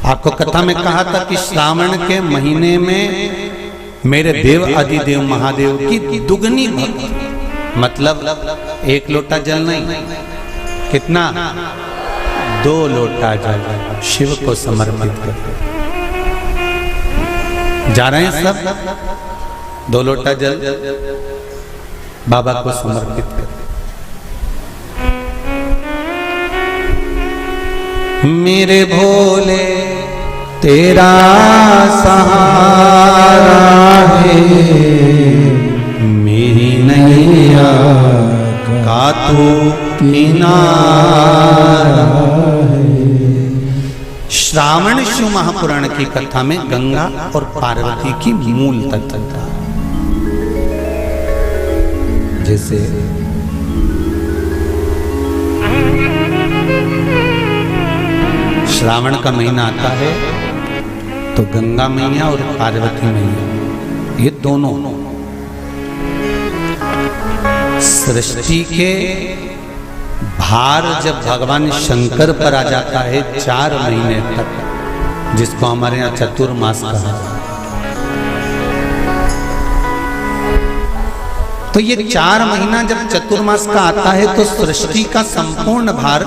आपको कथा में कहा था कि श्रावण के महीने में मेरे देव आदिदेव महादेव की दुगनी भक्ति, मतलब एक लोटा जल नहीं, कितना 2 लोटा जल शिव को समर्पित करते। जा रहे हैं सब 2 लोटा जल बाबा को समर्पित करते। मेरे भोले तेरा सहारा है, मेरी नैया का तू किनारा है। श्रावण शिव महापुराण की कथा में गंगा और पार्वती की मूल तत्वता, जैसे श्रावण का महीना आता है तो गंगा मैया और पार्वती मैया, ये दोनों सृष्टि के भार जब भगवान शंकर पर आ जाता है 4 महीने तक, जिसको हमारे यहाँ चतुर्मास कहा जाता है, तो ये 4 महीना जब चतुर्मास का आता है तो सृष्टि का संपूर्ण भार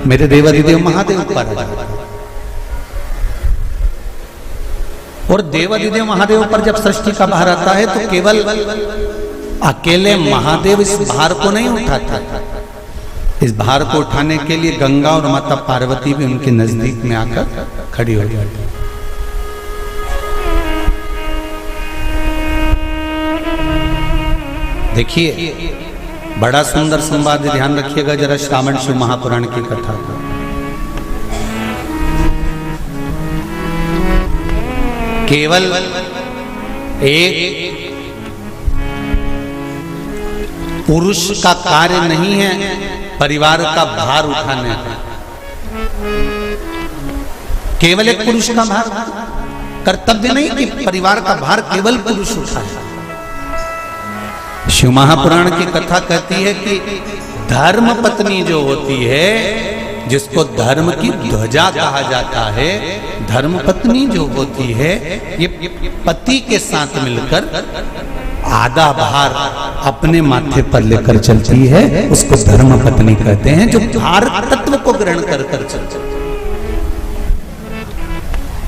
मेरे देवादिदेव महादेव पर आ जाता है। और देवादिदेव महादेव पर जब सृष्टि का भार आता है तो केवल अकेले महादेव इस भार को नहीं उठाता, इस भार को उठाने के लिए गंगा और माता पार्वती भी उनके नजदीक में आकर खड़ी हो जाती है। देखिए बड़ा सुंदर संवाद, ध्यान रखिएगा जरा श्रावण शिव महापुराण की कथा का। केवल एक पुरुष का कार्य नहीं है परिवार का भार उठाने का, केवल एक पुरुष का भार कर्तव्य नहीं कि परिवार का भार केवल पुरुष उठाए। शिव महापुराण की कथा कहती है कि धर्म पत्नी जो होती है, जिसको धर्म की ध्वजा कहा जाता है, धर्म पत्नी जो होती है ये पति के साथ मिलकर आधा भार अपने माथे पर लेकर चलती है, उसको धर्म पत्नी कहते हैं, जो भार तत्व को ग्रहण कर कर चलती है।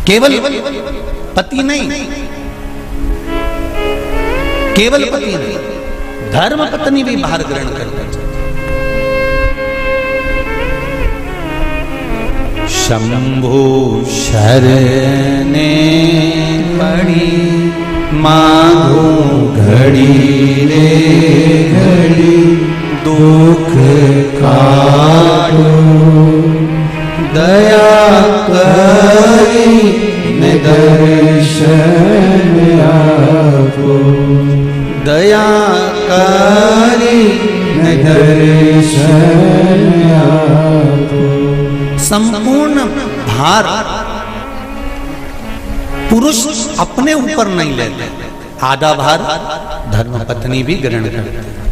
केवल पति नहीं, केवल पति नहीं, धर्म पत्नी भी भार ग्रहण कर कर चलती। शंभु शरणे पड़ी मांगू घड़ी रे घड़ी, दुख काटो दया करी न दर्शन आपो, दया करी न दर्शन आपो। संपूर्ण भार पुरुष अपने ऊपर नहीं लेते, आधा भार धर्मपत्नी भी ग्रहण करते हैं।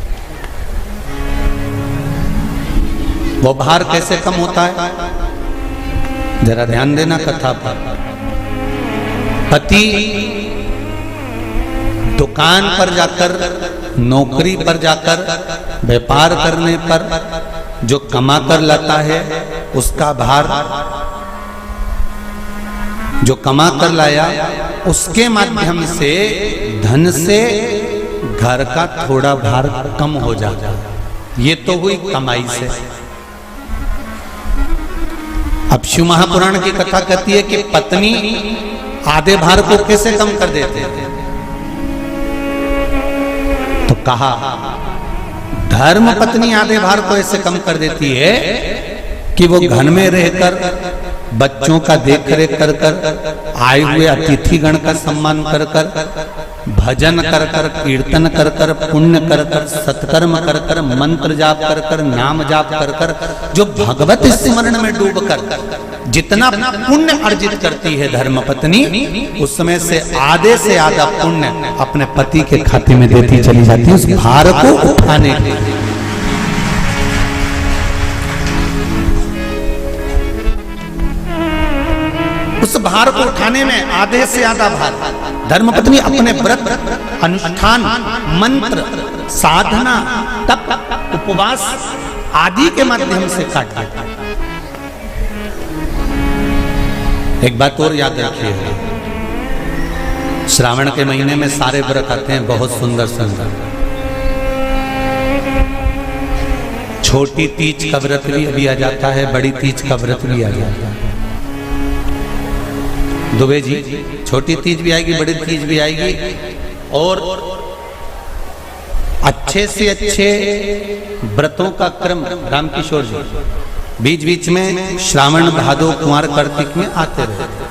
वो भार कैसे कम होता है, जरा ध्यान देना कथा पर। पति दुकान पर जाकर, नौकरी पर जाकर, व्यापार करने पर जो कमा कर लाता है उसका भार, जो कमा कर लाया उसके माध्यम से धन से घर का थोड़ा भार कम हो जाता है। ये तो हुई कमाई से। अब शिव महापुराण की कथा कहती है कि पत्नी आधे भार को कैसे कम कर देते हैं, तो कहा धर्म पत्नी आधे भार को ऐसे कम कर देती है कि वो घर में रहकर बच्चों का देख रेख कर कर, आए हुए अतिथि गण का सम्मान कर कर, भजन कर कर, कीर्तन कर कर, पुण्य कर कर, सत्कर्म कर कर, मंत्र जाप कर कर, नाम जाप कर कर, जो भगवत स्मरण में डूब कर जितना पुण्य अर्जित करती है धर्म पत्नी, उसमें से आधे से आधा पुण्य अपने पति के खाते में देती चली जाती है उस भार को उठाने के लिए। उस भार को उठाने में आधे से ज्यादा भार धर्मपत्नी अपने व्रत, अनुष्ठान, मंत्र, साधना, तप, उपवास आदि के माध्यम से काट देती। एक बात और याद रखिए, श्रावण के महीने में सारे व्रत आते हैं बहुत सुंदर सुंदर। छोटी तीज का व्रत भी अभी आ जाता है, बड़ी तीज का व्रत भी आ जाता है। दुबे जी, छोटी तीज भी आएगी, बड़ी तीज भी आएगी, और अच्छे से अच्छे व्रतों का क्रम रामकिशोर जी बीच बीच में श्रावण, भादो, कुंवर, कार्तिक में आते रहते।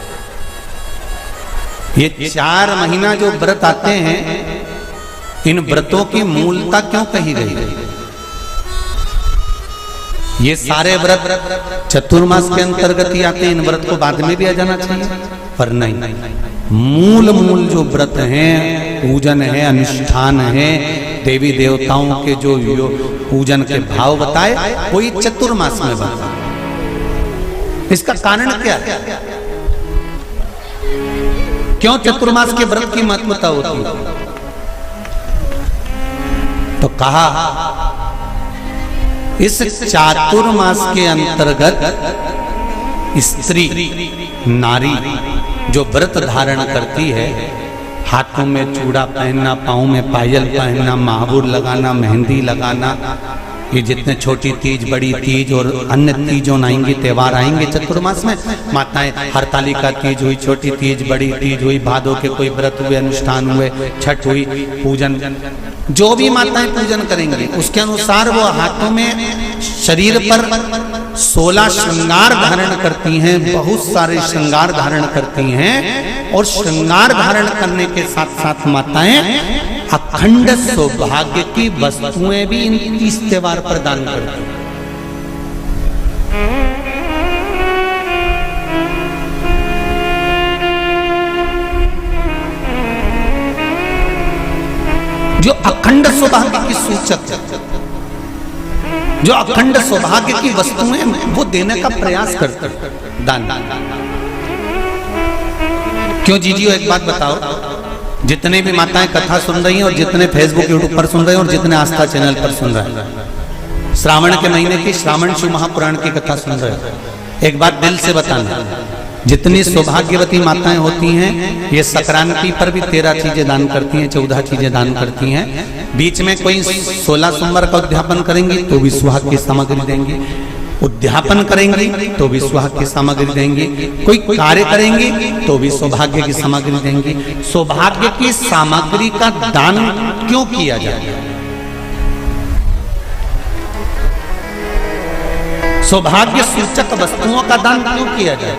ये 4 महीना जो व्रत आते हैं, इन व्रतों की मूलता क्यों कही गई है? ये सारे व्रत चतुर्मास के अंतर्गत ही आते हैं, इन व्रत को बाद में भी आ जाना चाहिए, पर नहीं। मूल जो व्रत हैं, पूजन है, अनुष्ठान है, देवी देवताओं के जो पूजन के भाव बताए, कोई चतुर्मास में बताए। इसका कारण क्या है? क्यों चतुर्मास के व्रत की महत्वता होती है? तो कहा इस चातुर्मास के अंतर्गत स्त्री, नारी जो व्रत धारण करती है, हाथों में चूड़ा पहनना, पाँव में पायल पहनना, महावुर लगाना, मेहंदी लगाना, ये जितने छोटी तीज, बड़ी तीज और अन्य तीजों आएंगी, त्योहार आएंगे चतुर्मास में, माताएं हरतालिका तीज हुई, छोटी तीज, बड़ी तीज हुई, भादों के कोई व्रत हुए, अनुष्ठान हुए, छठ हुई, पूजन, जो भी माताएं पूजन करेंगी उसके अनुसार वो हाथों में, शरीर पर 16 श्रृंगार धारण करती हैं, बहुत सारे श्रृंगार धारण करती हैं, और श्रृंगार धारण करने के साथ साथ माताएं अखंड सौभाग्य की वस्तुएं भी इन 30 त्योहार पर दान करती हैं। जो अखंड सौभाग्य की सूचक, जो अखंड सौभाग्य की वस्तुएं वो देने का प्रयास करते हैं, दान। क्यों जीजियो, एक बात बताओ, जितने भी माताएं कथा सुन रही हैं और जितने फेसबुक यूट्यूब पर सुन रहे हैं और जितने आस्था चैनल पर सुन रहे हैं, श्रावण के महीने की श्रावण शिव महापुराण की कथा सुन रहे हैं, एक बात दिल से बताना, जितनी सौभाग्यवती माताएं होती हैं, ये संक्रांति पर भी 13 चीजें दान करती हैं, 14 चीजें दान करती हैं। बीच में कोई 16 सोमवार का उद्यापन करेंगी तो भी सुहाग की सामग्री देंगी, उद्यापन करेंगी तो भी सुहाग की सामग्री देंगी, कोई कार्य करेंगी तो भी सौभाग्य की सामग्री देंगी। सौभाग्य की सामग्री का दान क्यों किया जाए? सौभाग्य सूचक वस्तुओं का दान क्यों किया जाए?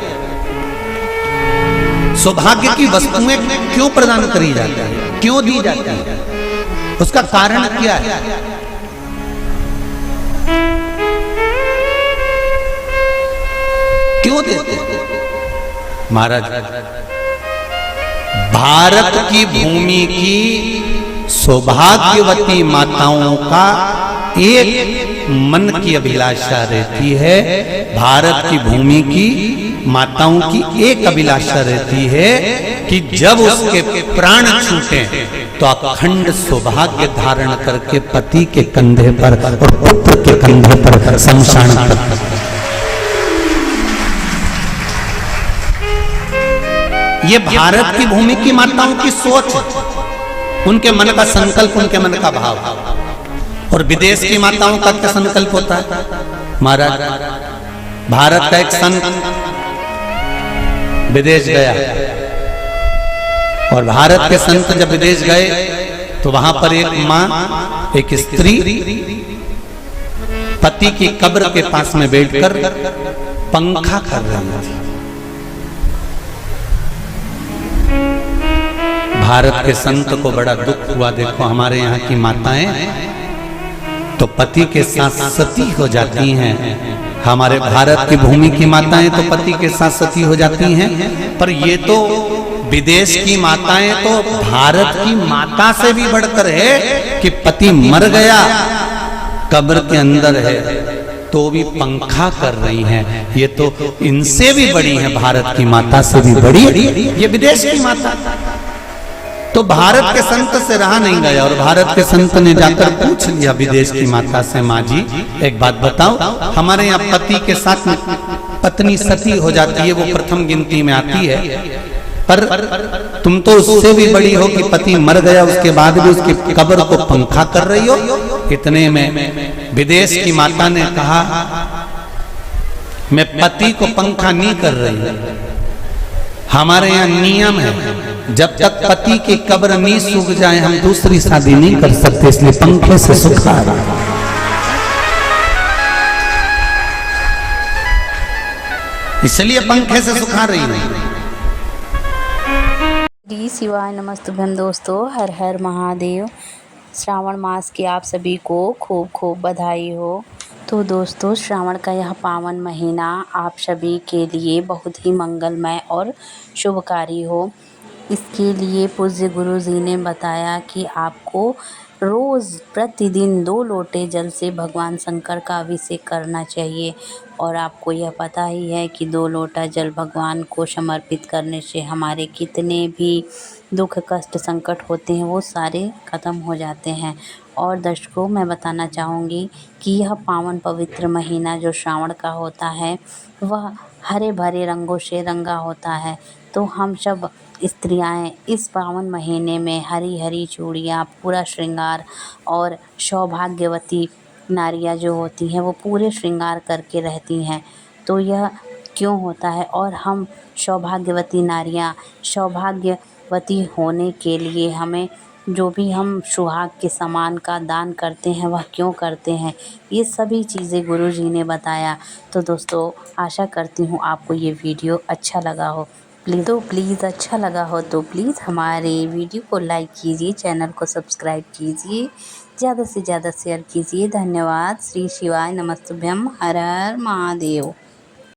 सौभाग्य की वस्तुएं क्यों प्रदान करी जाती है, क्यों दी जाती है? उसका कारण क्या है? क्यों देते? महाराज, भारत की भूमि की सौभाग्यवती माताओं का एक मन की अभिलाषा रहती है, भारत की भूमि की माताओं की एक अभिलाषा रहती है कि जब उसके प्राण छूटे तो अखंड सौभाग्य धारण करके पति के कंधे पर और पुत्र के कंधे पर शमशान पर। ये भारत की भूमि की माताओं की सोच, उनके मन का संकल्प, उनके मन का भाव। और विदेश की माताओं का क्या संकल्प होता है? महाराज, भारत का एक संत विदेश गया और भारत के संत जब विदेश गए तो वहां पर एक मां, एक स्त्री पति की कब्र के पास में बैठकर पंखा कर रही थी। भारत के संत को बड़ा दुख हुआ, देखो हमारे यहाँ की माताएं तो पति के साथ सती हो जाती हैं, हमारे भारत की भूमि की माताएं तो पति के साथ सती हो जाती हैं, पर ये तो विदेश की माताएं तो भारत की माता से भी बढ़कर है कि पति मर गया, कब्र के अंदर है तो भी पंखा कर रही हैं। ये तो इनसे भी बड़ी है, भारत की माता से भी बड़ी, ये विदेश की माता। तो भारत के संत से रहा नहीं गया और भारत के संत ने जाकर पूछ लिया विदेश की माता से, माँ जी एक बात बताओ, हमारे यहाँ पति के साथ पत्नी सती हो जाती है, वो प्रथम गिनती में आती है, पर तुम तो उससे भी बड़ी हो कि पति मर गया उसके बाद भी उसकी कब्र को पंखा कर रही हो। इतने में विदेश की माता ने कहा, मैं पति को पंखा नहीं कर रही, हमारे यहाँ नियम है जब तक पति की कब्र नहीं सूख जाए हम दूसरी शादी नहीं कर सकते, इसलिए पंखे से सुखा रहा। इसलिए पंखे से सुखा रही है। श्री शिवाय नमस्तुभ्यम। दोस्तों, हर हर महादेव। श्रावण मास की आप सभी को खूब खूब बधाई हो। तो दोस्तों, श्रावण का यह पावन महीना आप सभी के लिए बहुत ही मंगलमय और शुभकारी हो। इसके लिए पूज्य गुरु जी ने बताया कि आपको रोज़ प्रतिदिन 2 लोटे जल से भगवान शंकर का अभिषेक करना चाहिए। और आपको यह पता ही है कि 2 लोटा जल भगवान को समर्पित करने से हमारे कितने भी दुख कष्ट संकट होते हैं वो सारे ख़त्म हो जाते हैं। और दर्शकों, मैं बताना चाहूँगी कि यह पावन पवित्र महीना जो श्रावण का होता है वह हरे भरे रंगों से रंगा होता है। तो हम सब स्त्रियाँ इस पावन महीने में हरी हरी चूड़ियाँ, पूरा श्रृंगार और सौभाग्यवती नारियाँ जो होती हैं वो पूरे श्रृंगार करके रहती हैं। तो यह क्यों होता है और हम सौभाग्यवती नारियाँ सौभाग्यवती होने के लिए हमें जो भी हम सुहाग के सामान का दान करते हैं वह क्यों करते हैं, ये सभी चीज़ें गुरुजी ने बताया। तो दोस्तों, आशा करती हूँ आपको ये वीडियो अच्छा लगा हो। प्लीज़ अच्छा लगा हो तो प्लीज़ हमारे वीडियो को लाइक कीजिए, चैनल को सब्सक्राइब कीजिए, ज़्यादा से ज़्यादा शेयर कीजिए। धन्यवाद। श्री शिवाय नमस्तुभ्यम। हर हर महादेव।